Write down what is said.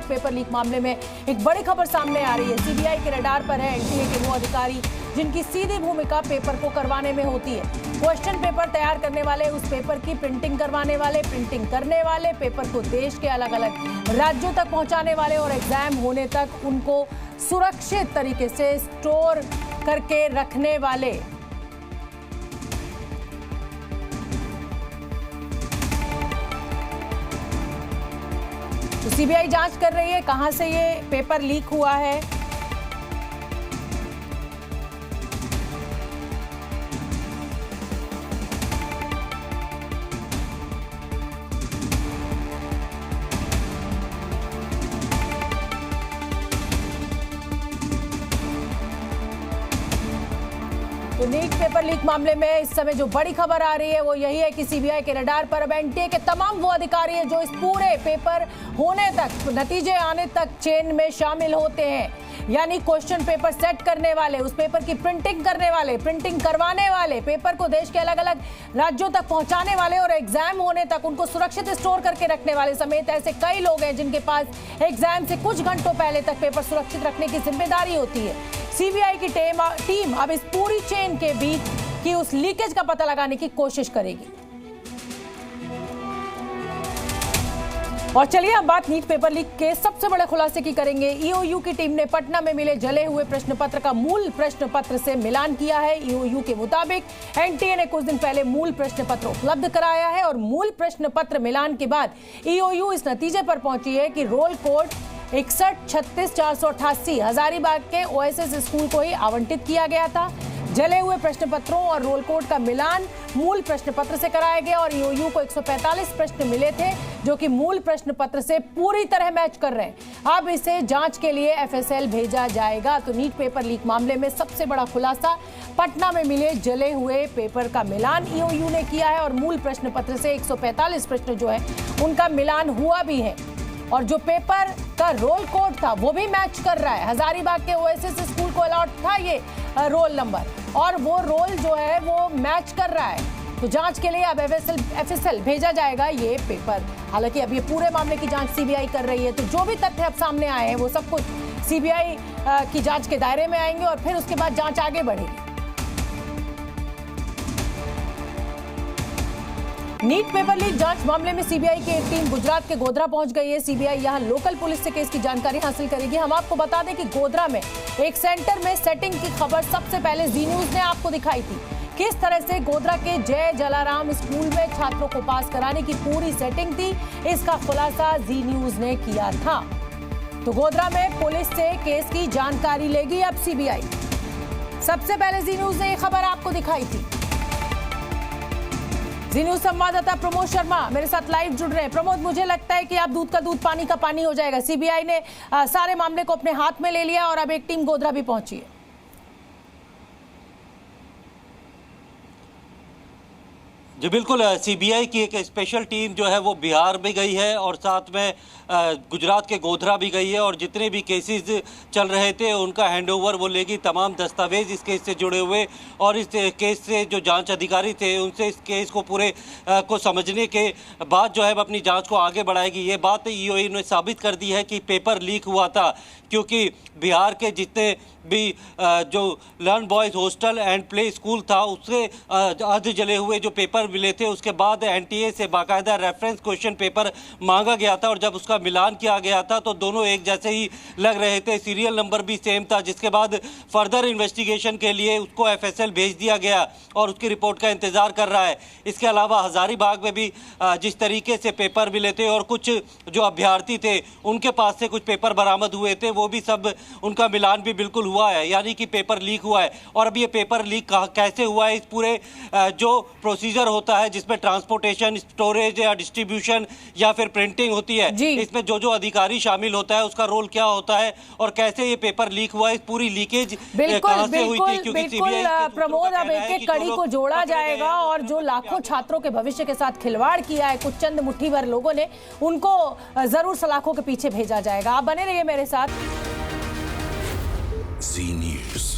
NEET paper leak मामले में एक बड़ी खबर सामने आ रही है। सीबीआई के रडार पर है एनटीए के वो अधिकारी जिनकी सीधी भूमिका पेपर को करवाने में होती है। क्वेश्चन पेपर तैयार करने वाले, उस पेपर की प्रिंटिंग करवाने वाले, प्रिंटिंग करने वाले, पेपर को देश के अलग अलग राज्यों तक पहुंचाने वाले और एग्जाम होने तक उनको सुरक्षित तरीके से स्टोर करके रखने वाले। तो सीबीआई जांच कर रही है कहां से ये पेपर लीक हुआ है। तो नीट पेपर लीक मामले में इस समय जो बड़ी खबर आ रही है वो यही है कि सीबीआई के रडार पर अब एनटीए के तमाम वो अधिकारी हैं जो इस पूरे पेपर होने तक, नतीजे आने तक चेन में शामिल होते हैं। यानी क्वेश्चन पेपर सेट करने वाले, उस पेपर की प्रिंटिंग करने वाले, प्रिंटिंग करवाने वाले, पेपर को देश के अलग अलग राज्यों तक पहुंचाने वाले और एग्जाम होने तक उनको सुरक्षित स्टोर करके रखने वाले समेत ऐसे कई लोग हैं जिनके पास एग्जाम से कुछ घंटों पहले तक पेपर सुरक्षित रखने की जिम्मेदारी होती है। सीबीआई की टीम अब इस पूरी चेन के बीच की उस लीकेज का पता लगाने की कोशिश करेगी। और चलिए अब बात नीट पेपर लीक के सबसे बड़े खुलासे की करेंगे। ईओयू की टीम ने पटना में मिले जले हुए प्रश्न पत्र का मूल प्रश्न पत्र से मिलान किया है। ईओयू के मुताबिक एनटीए ने कुछ दिन पहले मूल प्रश्न पत्र उपलब्ध कराया है और मूल प्रश्न पत्र मिलान के बाद ईओयू इस नतीजे पर पहुंची है कि रोल कोड 6136-488 हजारीबाग के ओएसएस स्कूल को ही आवंटित किया गया था। जले हुए प्रश्न पत्रों और रोल कोड का मिलान मूल प्रश्न पत्र से कराया गया और ईओयू को 145 प्रश्न मिले थे जो कि मूल प्रश्न पत्र से पूरी तरह मैच कर रहे हैं। अब इसे जांच के लिए एफएसएल भेजा जाएगा। तो नीट पेपर लीक मामले में सबसे बड़ा खुलासा, पटना में मिले जले हुए पेपर का मिलान ईओयू ने किया है और मूल प्रश्न पत्र से 145 प्रश्न जो है उनका मिलान हुआ भी है और जो पेपर का रोल कोड था वो भी मैच कर रहा है। हजारीबाग के ओएसएस स्कूल को अलॉट था ये रोल नंबर और वो रोल जो है वो मैच कर रहा है। तो जांच के लिए अब एफएसएल भेजा जाएगा ये पेपर। हालांकि अब ये पूरे मामले की जांच सीबीआई कर रही है, तो जो भी तथ्य अब सामने आए हैं वो सब कुछ सीबीआई की जांच के दायरे में आएंगे और फिर उसके बाद जांच आगे बढ़ेगी। नीट पेपर लीक जांच मामले में सीबीआई की एक टीम गुजरात के गोधरा पहुंच गई है। सीबीआई यहां लोकल पुलिस से केस की जानकारी हासिल करेगी। हम आपको बता दें कि गोधरा में एक सेंटर में सेटिंग की खबर सबसे पहले जी न्यूज ने आपको दिखाई थी। किस तरह से गोधरा के जय जलाराम स्कूल में छात्रों को पास कराने की पूरी सेटिंग थी, इसका खुलासा जी न्यूज ने किया था। तो गोधरा में पुलिस से केस की जानकारी लेगी अब सीबीआई। सबसे पहले जी न्यूज ने यह खबर आपको दिखाई थी। जी न्यूज संवाददाता प्रमोद शर्मा मेरे साथ लाइव जुड़ रहे हैं। प्रमोद, मुझे लगता है कि अब दूध का दूध पानी का पानी हो जाएगा। सीबीआई ने सारे मामले को अपने हाथ में ले लिया और अब एक टीम गोधरा भी पहुंची है। जी बिल्कुल, सीबीआई की एक स्पेशल टीम जो है वो बिहार भी गई है और साथ में गुजरात के गोधरा भी गई है और जितने भी केसेस चल रहे थे उनका हैंडओवर वो लेगी। तमाम दस्तावेज इस केस से जुड़े हुए और इस केस से जो जांच अधिकारी थे उनसे इस केस को पूरे को समझने के बाद जो है अपनी जांच को आगे बढ़ाएगी। ये बात ईओयू ने साबित कर दी है कि पेपर लीक हुआ था, क्योंकि बिहार के जितने भी जो learn boys hostel and play school था उससे अर्ध जले हुए जो पेपर मिले थे, उसके बाद एनटीए से बाकायदा रेफरेंस क्वेश्चन पेपर मांगा गया था और जब उसका मिलान किया गया था तो दोनों एक जैसे ही लग रहे थे, सीरियल नंबर भी सेम था, जिसके बाद फर्दर इन्वेस्टिगेशन के लिए उसको एफएसएल भेज दिया गया और उसकी रिपोर्ट का इंतजार कर रहा है। इसके अलावा हजारीबाग में भी जिस तरीके से पेपर मिले थे और कुछ जो अभ्यर्थी थे उनके पास से कुछ पेपर बरामद हुए थे, वो भी सब उनका मिलान भी बिल्कुल हुआ है, यानी कि पेपर लीक हुआ है। और अब ये पेपर लीक कैसे हुआ है, इस पूरे जो प्रोसीजर होता है जिसमें ट्रांसपोर्टेशन, स्टोरेज या डिस्ट्रीब्यूशन या फिर प्रिंटिंग होती है, इसमें जो अधिकारी शामिल होता है उसका रोल क्या होता है और कैसे ये पेपर लीक हुआ है, इस पूरी लीकेज कहां से हुई थी, क्योंकि सीबीआई प्रमोद अब एक कड़ी को जोड़ा जाएगा और जो लाखों छात्रों के भविष्य के साथ खिलवाड़ किया है कुछ चंद मुट्ठी भर लोगों ने, उनको जरूर सलाखों के पीछे भेजा जाएगा। आप बने रहिए मेरे साथ। जी न्यूज़।